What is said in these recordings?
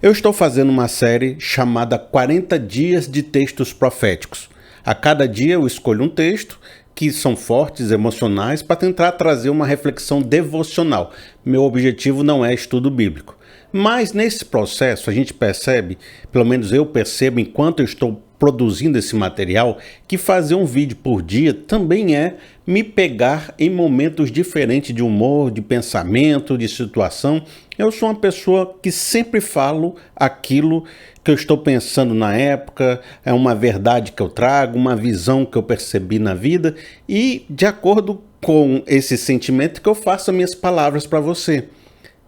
Eu estou fazendo uma série chamada 40 Dias de Textos Proféticos. A cada dia eu escolho um texto que são fortes, emocionais, para tentar trazer uma reflexão devocional. Meu objetivo não é estudo bíblico. Mas nesse processo a gente percebe, pelo menos eu percebo enquanto eu estou produzindo esse material, que fazer um vídeo por dia também é me pegar em momentos diferentes de humor, de pensamento, de situação. Eu sou uma pessoa que sempre falo aquilo que eu estou pensando na época, é uma verdade que eu trago, uma visão que eu percebi na vida e de acordo com esse sentimento que eu faço as minhas palavras para você.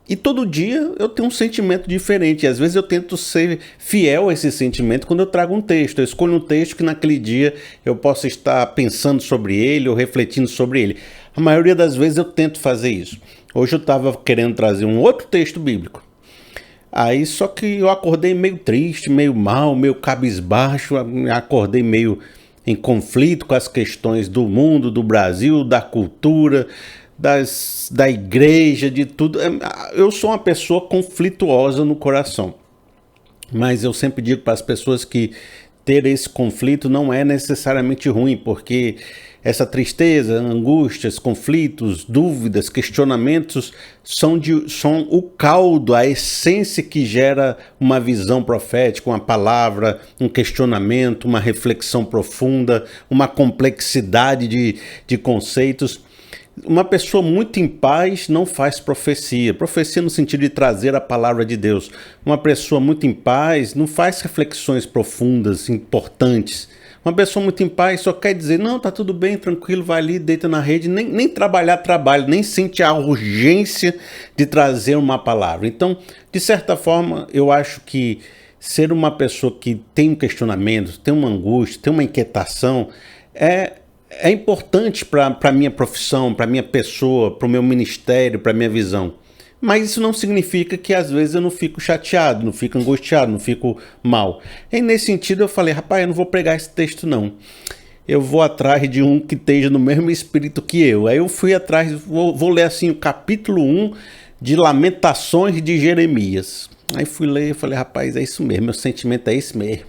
E todo dia eu tenho um sentimento diferente. E às vezes eu tento ser fiel a esse sentimento quando eu trago um texto. Eu escolho um texto que naquele dia eu possa estar pensando sobre ele ou refletindo sobre ele. A maioria das vezes eu tento fazer isso. Hoje eu estava querendo trazer um outro texto bíblico. Aí só que eu acordei meio triste, meio mal, meio cabisbaixo. Acordei meio em conflito com as questões do mundo, do Brasil, da cultura, da igreja, de tudo. Eu sou uma pessoa conflituosa no coração, mas eu sempre digo para as pessoas que ter esse conflito não é necessariamente ruim, porque essa tristeza, angústias, conflitos, dúvidas, questionamentos são o caldo, a essência que gera uma visão profética, uma palavra, um questionamento, uma reflexão profunda, uma complexidade de conceitos. Uma pessoa muito em paz não faz profecia. Profecia no sentido de trazer a palavra de Deus. Uma pessoa muito em paz não faz reflexões profundas, importantes. Uma pessoa muito em paz só quer dizer, não, tá tudo bem, tranquilo, vai ali, deita na rede, nem trabalhar trabalho, nem sente a urgência de trazer uma palavra. Então, de certa forma, eu acho que ser uma pessoa que tem um questionamento, tem uma angústia, tem uma inquietação, é importante para a minha profissão, para a minha pessoa, para o meu ministério, para a minha visão. Mas isso não significa que às vezes eu não fico chateado, não fico angustiado, não fico mal. E nesse sentido eu falei, rapaz, eu não vou pregar esse texto não. Eu vou atrás de um que esteja no mesmo espírito que eu. Aí eu fui atrás, vou ler assim o capítulo 1 de Lamentações de Jeremias. Aí fui ler e falei, rapaz, é isso mesmo, meu sentimento é esse mesmo.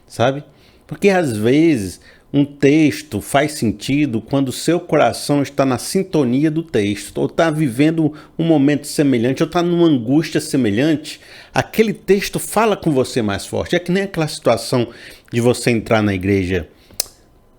Sabe? Porque às vezes um texto faz sentido quando o seu coração está na sintonia do texto, ou está vivendo um momento semelhante, ou está numa angústia semelhante, aquele texto fala com você mais forte. É que nem aquela situação de você entrar na igreja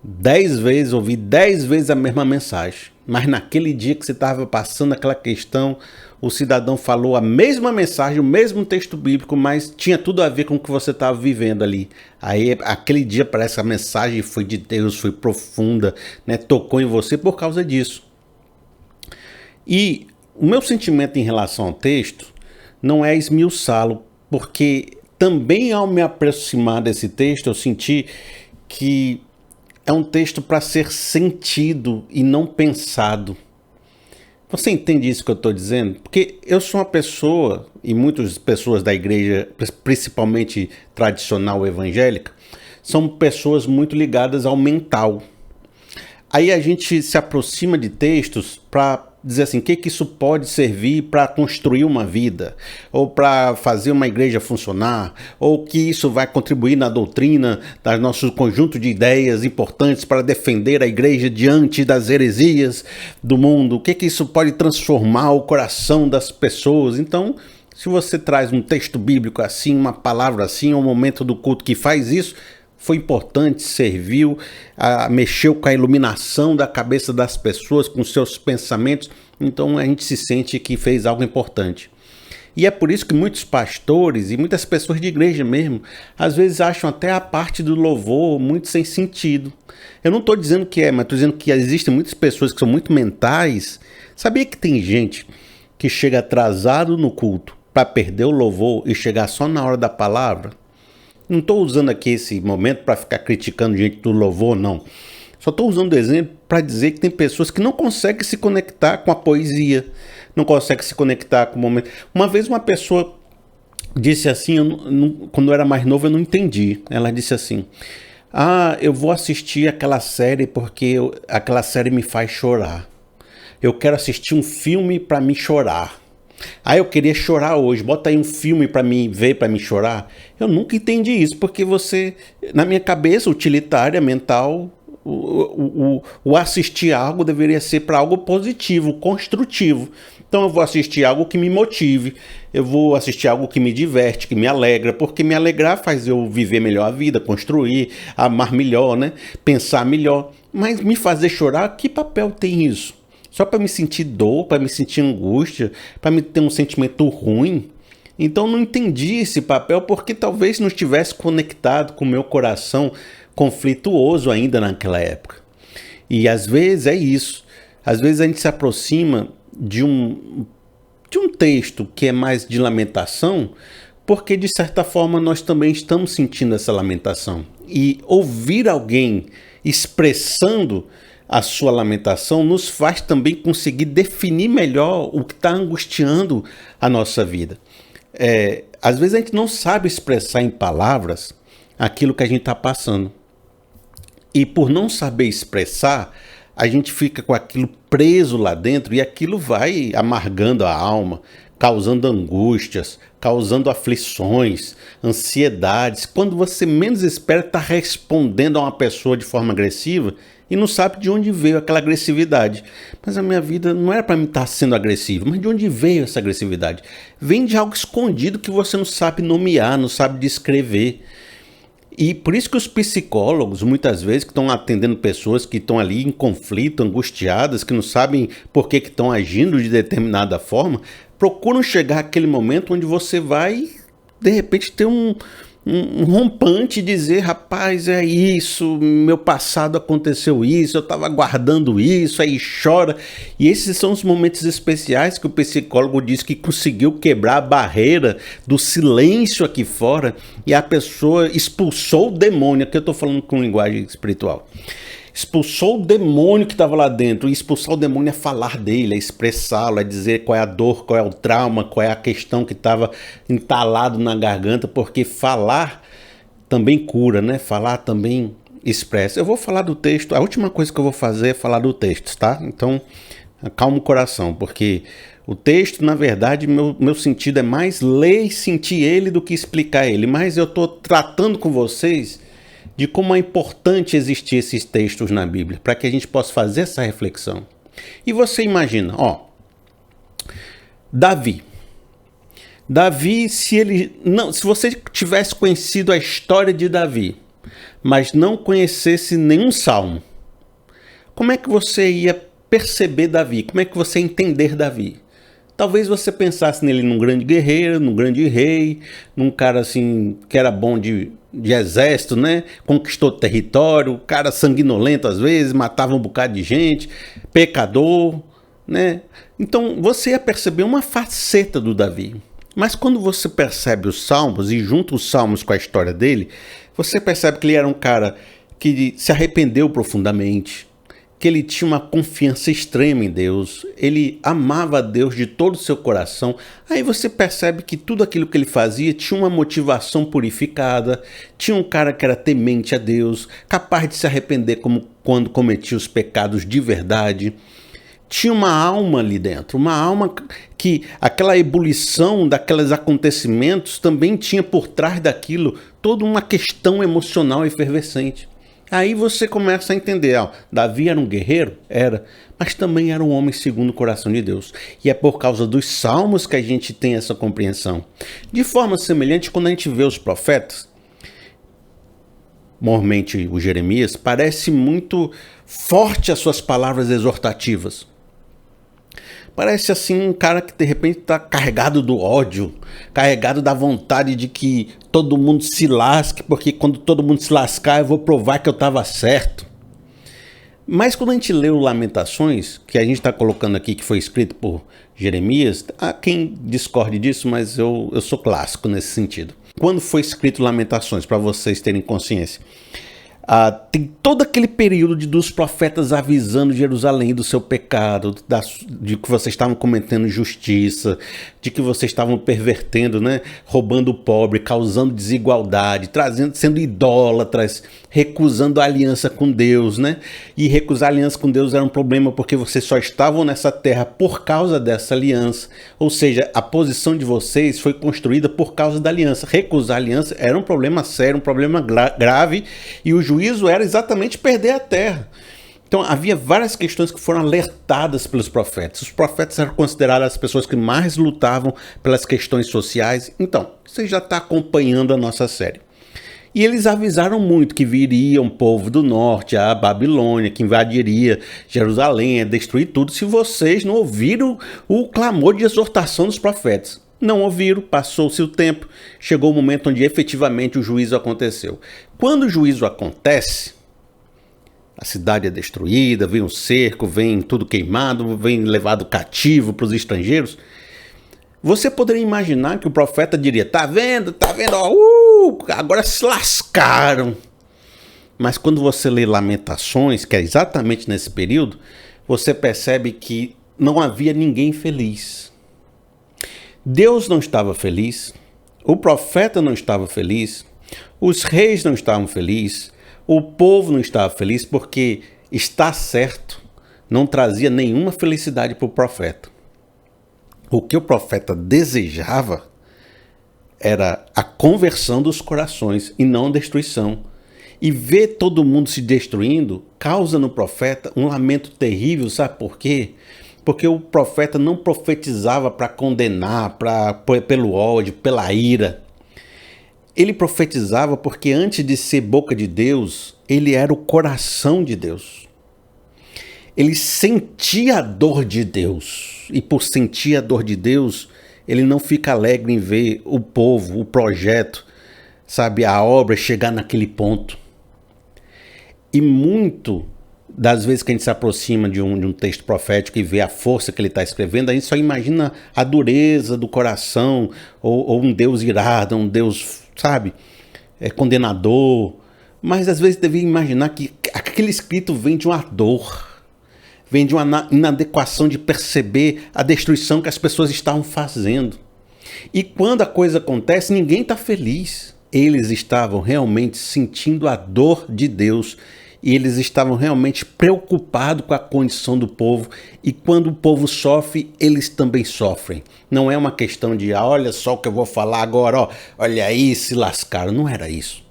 10 vezes, ouvir 10 vezes a mesma mensagem, mas naquele dia que você estava passando aquela questão, o cidadão falou a mesma mensagem, o mesmo texto bíblico, mas tinha tudo a ver com o que você estava vivendo ali. Aí aquele dia parece que a mensagem foi de Deus, foi profunda, né? Tocou em você por causa disso. E o meu sentimento em relação ao texto não é esmiuçá-lo, porque também ao me aproximar desse texto eu senti que é um texto para ser sentido e não pensado. Você entende isso que eu estou dizendo? Porque eu sou uma pessoa, e muitas pessoas da igreja, principalmente tradicional evangélica, são pessoas muito ligadas ao mental. Aí a gente se aproxima de textos para dizer assim, o que isso pode servir para construir uma vida, ou para fazer uma igreja funcionar, ou que isso vai contribuir na doutrina, do nosso conjunto de ideias importantes para defender a igreja diante das heresias do mundo, o que isso pode transformar o coração das pessoas. Então, se você traz um texto bíblico assim, uma palavra assim, um momento do culto que faz isso, foi importante, serviu, mexeu com a iluminação da cabeça das pessoas, com seus pensamentos, então a gente se sente que fez algo importante. E é por isso que muitos pastores e muitas pessoas de igreja mesmo, às vezes acham até a parte do louvor muito sem sentido. Eu não estou dizendo que mas estou dizendo que existem muitas pessoas que são muito mentais. Sabia que tem gente que chega atrasado no culto para perder o louvor e chegar só na hora da palavra? Não estou usando aqui esse momento para ficar criticando gente do louvor, não. Só estou usando o exemplo para dizer que tem pessoas que não conseguem se conectar com a poesia, não conseguem se conectar com o momento. Uma vez uma pessoa disse assim, quando eu era mais novo eu não entendi. Ela disse assim, eu vou assistir aquela série porque aquela série me faz chorar. Eu quero assistir um filme para me chorar. Ah, eu queria chorar hoje, bota aí um filme para mim ver, para mim chorar. Eu nunca entendi isso, porque você, na minha cabeça utilitária, mental, o assistir algo deveria ser para algo positivo, construtivo. Então eu vou assistir algo que me motive, eu vou assistir algo que me diverte, que me alegra, porque me alegrar faz eu viver melhor a vida, construir, amar melhor, né? Pensar melhor. Mas me fazer chorar, que papel tem isso? Só para me sentir dor, para me sentir angústia, para me ter um sentimento ruim? Então eu não entendi esse papel porque talvez não estivesse conectado com o meu coração conflituoso ainda naquela época. E às vezes é isso. Às vezes a gente se aproxima de um texto que é mais de lamentação, porque de certa forma nós também estamos sentindo essa lamentação. E ouvir alguém expressando a sua lamentação nos faz também conseguir definir melhor o que está angustiando a nossa vida. Às vezes a gente não sabe expressar em palavras aquilo que a gente está passando. E por não saber expressar, a gente fica com aquilo preso lá dentro e aquilo vai amargando a alma, causando angústias, causando aflições, ansiedades. Quando você menos espera, está respondendo a uma pessoa de forma agressiva e não sabe de onde veio aquela agressividade. Mas a minha vida não era para mim estar sendo agressivo, mas de onde veio essa agressividade? Vem de algo escondido que você não sabe nomear, não sabe descrever. E por isso que os psicólogos, muitas vezes, que estão atendendo pessoas que estão ali em conflito, angustiadas, que não sabem por que estão agindo de determinada forma, procuram chegar àquele momento onde você vai, de repente, ter um rompante e dizer, rapaz, é isso, meu passado aconteceu isso, eu estava guardando isso, aí chora. E esses são os momentos especiais que o psicólogo diz que conseguiu quebrar a barreira do silêncio aqui fora e a pessoa expulsou o demônio, aqui eu estou falando com linguagem espiritual. Expulsou o demônio que estava lá dentro. E expulsar o demônio é falar dele, é expressá-lo, é dizer qual é a dor, qual é o trauma, qual é a questão que estava entalado na garganta, porque falar também cura, né? Falar também expressa. Eu vou falar do texto, a última coisa que eu vou fazer é falar do texto, tá? Então, acalma o coração, porque o texto, na verdade, meu sentido é mais ler e sentir ele do que explicar ele. Mas eu estou tratando com vocês de como é importante existir esses textos na Bíblia, para que a gente possa fazer essa reflexão. E você imagina, Davi, se você tivesse conhecido a história de Davi, mas não conhecesse nenhum salmo, como é que você ia perceber Davi? Como é que você ia entender Davi? Talvez você pensasse nele num grande guerreiro, num grande rei, num cara assim que era bom de exército, né? Conquistou território, cara sanguinolento às vezes, matava um bocado de gente, pecador, né? Então você ia perceber uma faceta do Davi. Mas quando você percebe os salmos e junta os salmos com a história dele, você percebe que ele era um cara que se arrependeu profundamente, que ele tinha uma confiança extrema em Deus, ele amava a Deus de todo o seu coração. Aí você percebe que tudo aquilo que ele fazia tinha uma motivação purificada, tinha um cara que era temente a Deus, capaz de se arrepender como quando cometia os pecados de verdade. Tinha uma alma ali dentro, uma alma que aquela ebulição daqueles acontecimentos também tinha por trás daquilo toda uma questão emocional efervescente. Aí você começa a entender, Davi era um guerreiro? Era, mas também era um homem segundo o coração de Deus. E é por causa dos salmos que a gente tem essa compreensão. De forma semelhante, quando a gente vê os profetas, normalmente o Jeremias, parece muito forte as suas palavras exortativas. Parece assim um cara que de repente está carregado do ódio, carregado da vontade de que todo mundo se lasque, porque quando todo mundo se lascar eu vou provar que eu estava certo. Mas quando a gente lê o Lamentações, que a gente está colocando aqui, que foi escrito por Jeremias, há quem discorde disso, mas eu sou clássico nesse sentido. Quando foi escrito Lamentações, para vocês terem consciência? Tem todo aquele período dos profetas avisando Jerusalém do seu pecado, de que vocês estavam cometendo injustiça, de que vocês estavam pervertendo, né? Roubando o pobre, causando desigualdade, sendo idólatras, recusando a aliança com Deus, né? E recusar a aliança com Deus era um problema porque vocês só estavam nessa terra por causa dessa aliança. Ou seja, a posição de vocês foi construída por causa da aliança. Recusar a aliança era um problema sério, um problema grave, e o juízo era exatamente perder a terra. Então havia várias questões que foram alertadas pelos profetas. Os profetas eram considerados as pessoas que mais lutavam pelas questões sociais. Então, você já está acompanhando a nossa série. E eles avisaram muito que viria um povo do norte, a Babilônia, que invadiria Jerusalém, destruir tudo, se vocês não ouviram o clamor de exortação dos profetas. Não ouviram, passou-se o tempo, chegou o momento onde efetivamente o juízo aconteceu. Quando o juízo acontece, a cidade é destruída, vem um cerco, vem tudo queimado, vem levado cativo para os estrangeiros. Você poderia imaginar que o profeta diria, tá vendo, ó, agora se lascaram. Mas quando você lê Lamentações, que é exatamente nesse período, você percebe que não havia ninguém feliz. Deus não estava feliz, o profeta não estava feliz, os reis não estavam felizes, o povo não estava feliz, porque estar certo não trazia nenhuma felicidade para o profeta. O que o profeta desejava era a conversão dos corações e não a destruição. E ver todo mundo se destruindo causa no profeta um lamento terrível, sabe por quê? Porque o profeta não profetizava para condenar, pelo ódio, pela ira. Ele profetizava porque antes de ser boca de Deus, ele era o coração de Deus. Ele sentia a dor de Deus. E por sentir a dor de Deus, ele não fica alegre em ver o povo, o projeto, sabe, a obra chegar naquele ponto. E muito das vezes que a gente se aproxima de um texto profético e vê a força que ele está escrevendo, a gente só imagina a dureza do coração, ou um Deus irado, um Deus, sabe, condenador. Mas às vezes devia imaginar que aquele escrito vem de uma dor, vem de uma inadequação de perceber a destruição que as pessoas estavam fazendo. E quando a coisa acontece, ninguém está feliz. Eles estavam realmente sentindo a dor de Deus e eles estavam realmente preocupados com a condição do povo. E quando o povo sofre, eles também sofrem. Não é uma questão de, olha só o que eu vou falar agora, olha aí, se lascaram. Não era isso.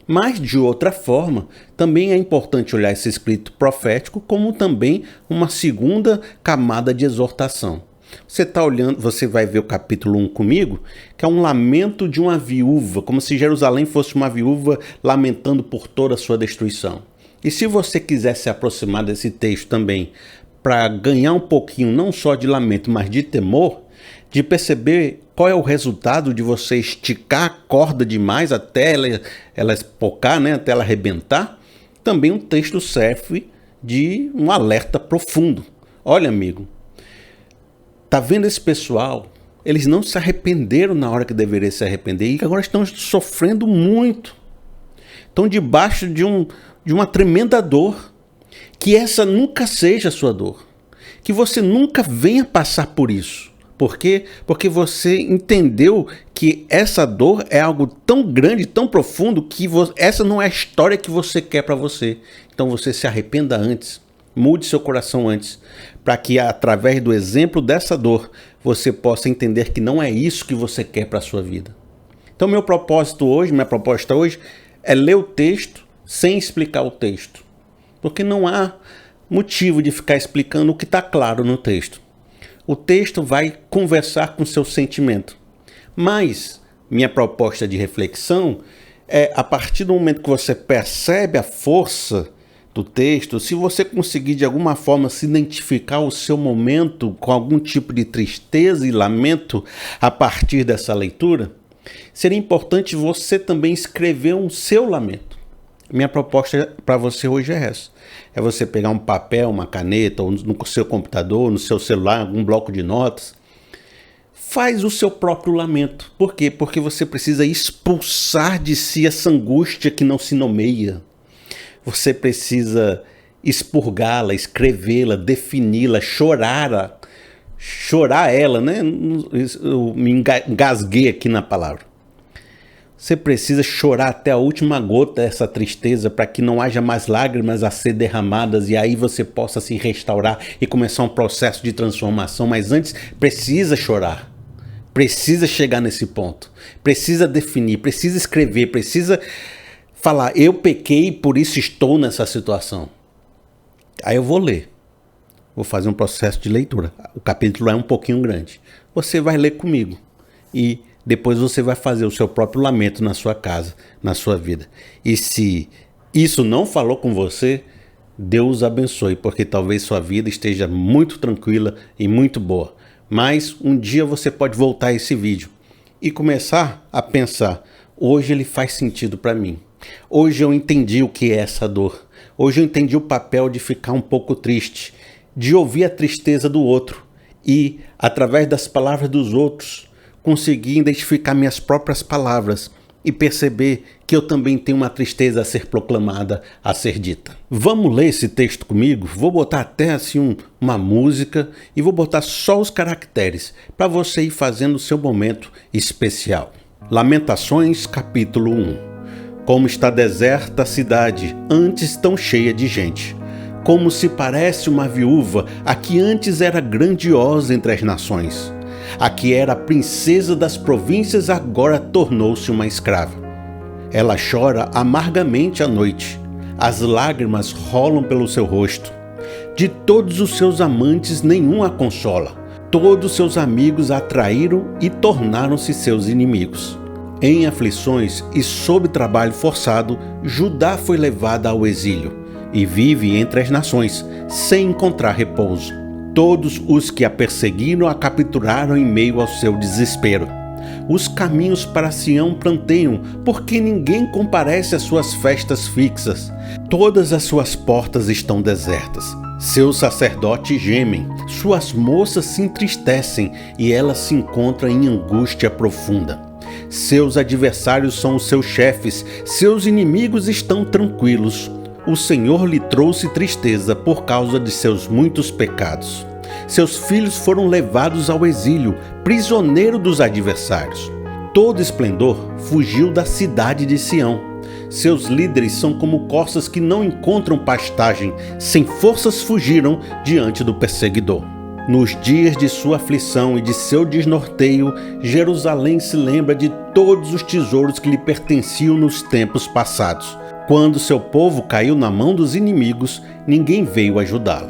Mas, de outra forma, também é importante olhar esse escrito profético como também uma segunda camada de exortação. Você está olhando, você vai ver o capítulo 1 comigo, que é um lamento de uma viúva, como se Jerusalém fosse uma viúva lamentando por toda a sua destruição. E se você quiser se aproximar desse texto também, para ganhar um pouquinho não só de lamento, mas de temor, de perceber qual é o resultado de você esticar a corda demais até ela espocar, né, até ela arrebentar, também um texto serve de um alerta profundo. Olha, amigo, tá vendo esse pessoal? Eles não se arrependeram na hora que deveriam se arrepender e agora estão sofrendo muito. Estão debaixo de uma tremenda dor. Que essa nunca seja a sua dor. Que você nunca venha passar por isso. Por quê? Porque você entendeu que essa dor é algo tão grande, tão profundo, que essa não é a história que você quer para você. Então você se arrependa antes. Mude seu coração antes, para que através do exemplo dessa dor, você possa entender que não é isso que você quer para a sua vida. Então minha proposta hoje é ler o texto sem explicar o texto. Porque não há motivo de ficar explicando o que está claro no texto. O texto vai conversar com o seu sentimento. Mas minha proposta de reflexão é, a partir do momento que você percebe a força do texto, se você conseguir de alguma forma se identificar o seu momento com algum tipo de tristeza e lamento a partir dessa leitura, seria importante você também escrever um seu lamento. Minha proposta para você hoje é essa. É você pegar um papel, uma caneta, ou no seu computador, no seu celular, algum bloco de notas. Faz o seu próprio lamento. Por quê? Porque você precisa expulsar de si essa angústia que não se nomeia. Você precisa expurgá-la, escrevê-la, defini-la, chorar ela, né? Eu me engasguei aqui na palavra. Você precisa chorar até a última gota dessa tristeza para que não haja mais lágrimas a ser derramadas e aí você possa se restaurar e começar um processo de transformação. Mas antes, precisa chorar. Precisa chegar nesse ponto. Precisa definir, precisa escrever, precisa falar, eu pequei, por isso estou nessa situação. Aí eu vou ler. Vou fazer um processo de leitura. O capítulo é um pouquinho grande. Você vai ler comigo. E depois você vai fazer o seu próprio lamento na sua casa, na sua vida. E se isso não falou com você, Deus abençoe, porque talvez sua vida esteja muito tranquila e muito boa. Mas um dia você pode voltar a esse vídeo e começar a pensar, hoje ele faz sentido para mim. Hoje eu entendi o que é essa dor. Hoje eu entendi o papel de ficar um pouco triste, de ouvir a tristeza do outro e, através das palavras dos outros, conseguir identificar minhas próprias palavras e perceber que eu também tenho uma tristeza a ser proclamada, a ser dita. Vamos ler esse texto comigo? Vou botar até assim uma música e vou botar só os caracteres para você ir fazendo o seu momento especial. Lamentações, capítulo 1. Como está deserta a cidade, antes tão cheia de gente. Como se parece uma viúva, a que antes era grandiosa entre as nações. A que era a princesa das províncias agora tornou-se uma escrava. Ela chora amargamente à noite. As lágrimas rolam pelo seu rosto. De todos os seus amantes nenhum a consola. Todos seus amigos a traíram e tornaram-se seus inimigos. Em aflições e sob trabalho forçado, Judá foi levada ao exílio e vive entre as nações, sem encontrar repouso. Todos os que a perseguiram a capturaram em meio ao seu desespero. Os caminhos para Sião planteiam, porque ninguém comparece às suas festas fixas. Todas as suas portas estão desertas. Seus sacerdotes gemem, suas moças se entristecem e ela se encontra em angústia profunda. Seus adversários são os seus chefes, seus inimigos estão tranquilos. O Senhor lhe trouxe tristeza por causa de seus muitos pecados. Seus filhos foram levados ao exílio, prisioneiro dos adversários. Todo esplendor fugiu da cidade de Sião. Seus líderes são como corças que não encontram pastagem, sem forças fugiram diante do perseguidor. Nos dias de sua aflição e de seu desnorteio, Jerusalém se lembra de todos os tesouros que lhe pertenciam nos tempos passados. Quando seu povo caiu na mão dos inimigos, ninguém veio ajudá-la.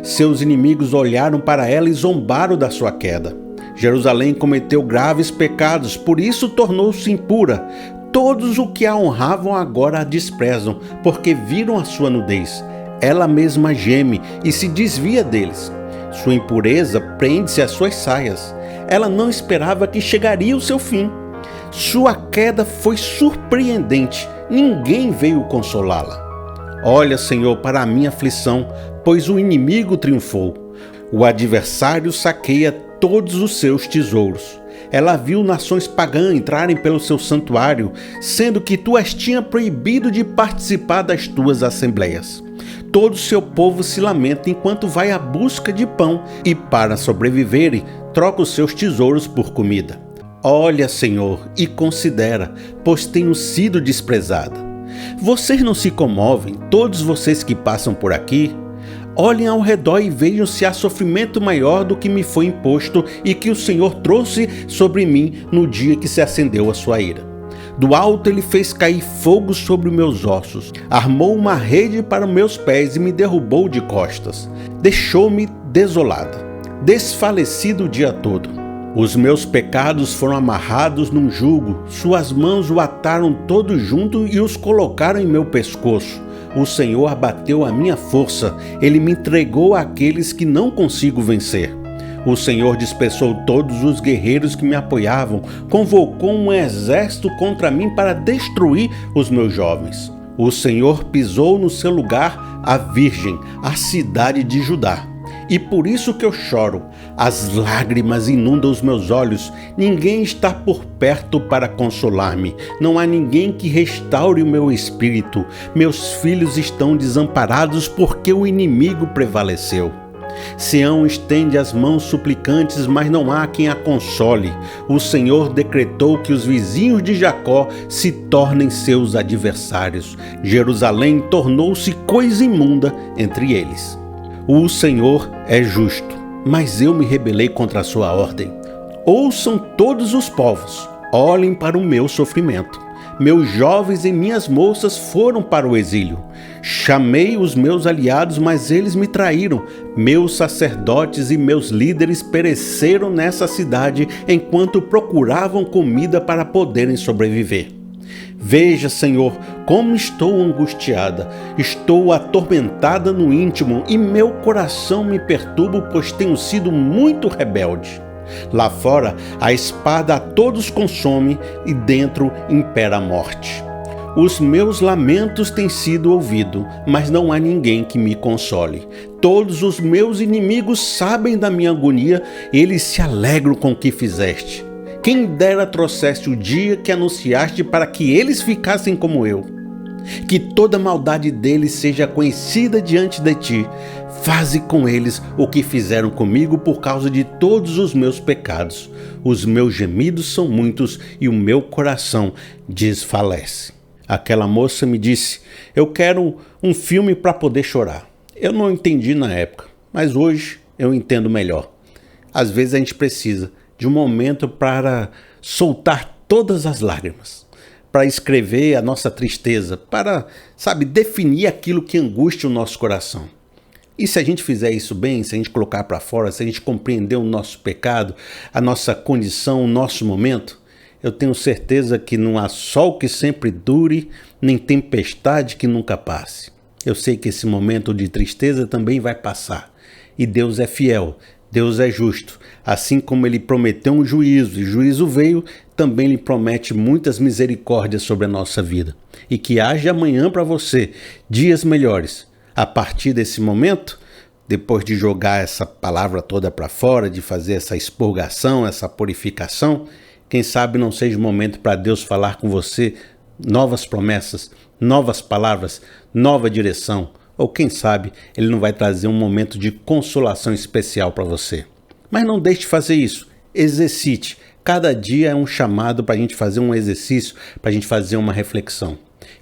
Seus inimigos olharam para ela e zombaram da sua queda. Jerusalém cometeu graves pecados, por isso tornou-se impura. Todos os que a honravam agora a desprezam, porque viram a sua nudez. Ela mesma geme e se desvia deles. Sua impureza prende-se às suas saias. Ela não esperava que chegaria o seu fim. Sua queda foi surpreendente. Ninguém veio consolá-la. Olha, Senhor, para a minha aflição, pois o inimigo triunfou. O adversário saqueia todos os seus tesouros. Ela viu nações pagãs entrarem pelo seu santuário, sendo que tu as tinha proibido de participar das tuas assembleias. Todo o seu povo se lamenta enquanto vai à busca de pão e, para sobreviverem, troca os seus tesouros por comida. Olha, Senhor, e considera, pois tenho sido desprezada. Vocês não se comovem, todos vocês que passam por aqui? Olhem ao redor e vejam se há sofrimento maior do que me foi imposto e que o Senhor trouxe sobre mim no dia que se acendeu a sua ira. Do alto ele fez cair fogo sobre meus ossos, armou uma rede para meus pés e me derrubou de costas. Deixou-me desolada, desfalecida o dia todo. Os meus pecados foram amarrados num jugo, suas mãos o ataram todo junto e os colocaram em meu pescoço. O Senhor abateu a minha força, ele me entregou àqueles que não consigo vencer. O Senhor dispersou todos os guerreiros que me apoiavam, convocou um exército contra mim para destruir os meus jovens. O Senhor pisou no seu lugar a Virgem, a cidade de Judá, e por isso que eu choro. As lágrimas inundam os meus olhos. Ninguém está por perto para consolar-me. Não há ninguém que restaure o meu espírito. Meus filhos estão desamparados porque o inimigo prevaleceu. Sião estende as mãos suplicantes, mas não há quem a console. O Senhor decretou que os vizinhos de Jacó se tornem seus adversários. Jerusalém tornou-se coisa imunda entre eles. O Senhor é justo, mas eu me rebelei contra a sua ordem. Ouçam todos os povos, olhem para o meu sofrimento. Meus jovens e minhas moças foram para o exílio. Chamei os meus aliados, mas eles me traíram. Meus sacerdotes e meus líderes pereceram nessa cidade enquanto procuravam comida para poderem sobreviver. Veja, Senhor, como estou angustiada. Estou atormentada no íntimo e meu coração me perturba, pois tenho sido muito rebelde. Lá fora, a espada a todos consome e dentro impera a morte. Os meus lamentos têm sido ouvidos, mas não há ninguém que me console. Todos os meus inimigos sabem da minha agonia, eles se alegram com o que fizeste. Quem dera trouxesse o dia que anunciaste para que eles ficassem como eu. Que toda maldade deles seja conhecida diante de ti. Faze com eles o que fizeram comigo por causa de todos os meus pecados. Os meus gemidos são muitos e o meu coração desfalece. Aquela moça me disse: eu quero um filme para poder chorar. Eu não entendi na época, mas hoje eu entendo melhor. Às vezes a gente precisa de um momento para soltar todas as lágrimas, para escrever a nossa tristeza, para, definir aquilo que angustia o nosso coração. E se a gente fizer isso bem, se a gente colocar para fora, se a gente compreender o nosso pecado, a nossa condição, o nosso momento, eu tenho certeza que não há sol que sempre dure, nem tempestade que nunca passe. Eu sei que esse momento de tristeza também vai passar. E Deus é fiel, Deus é justo. Assim como Ele prometeu um juízo, e juízo veio, também Ele promete muitas misericórdias sobre a nossa vida. E que haja amanhã para você dias melhores. A partir desse momento, depois de jogar essa palavra toda para fora, de fazer essa expurgação, essa purificação, quem sabe não seja o momento para Deus falar com você novas promessas, novas palavras, nova direção. Ou quem sabe Ele não vai trazer um momento de consolação especial para você. Mas não deixe de fazer isso. Exercite. Cada dia é um chamado para a gente fazer um exercício, para a gente fazer uma reflexão.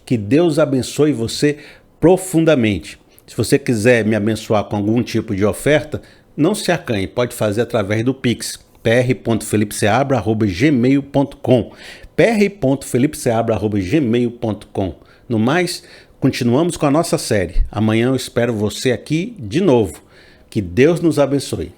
Que Deus abençoe você profundamente. Se você quiser me abençoar com algum tipo de oferta, não se acanhe, pode fazer através do Pix, pr.felipeseabra@gmail.com, pr.felipeseabra@gmail.com. No mais, continuamos com a nossa série. Amanhã eu espero você aqui de novo. Que Deus nos abençoe.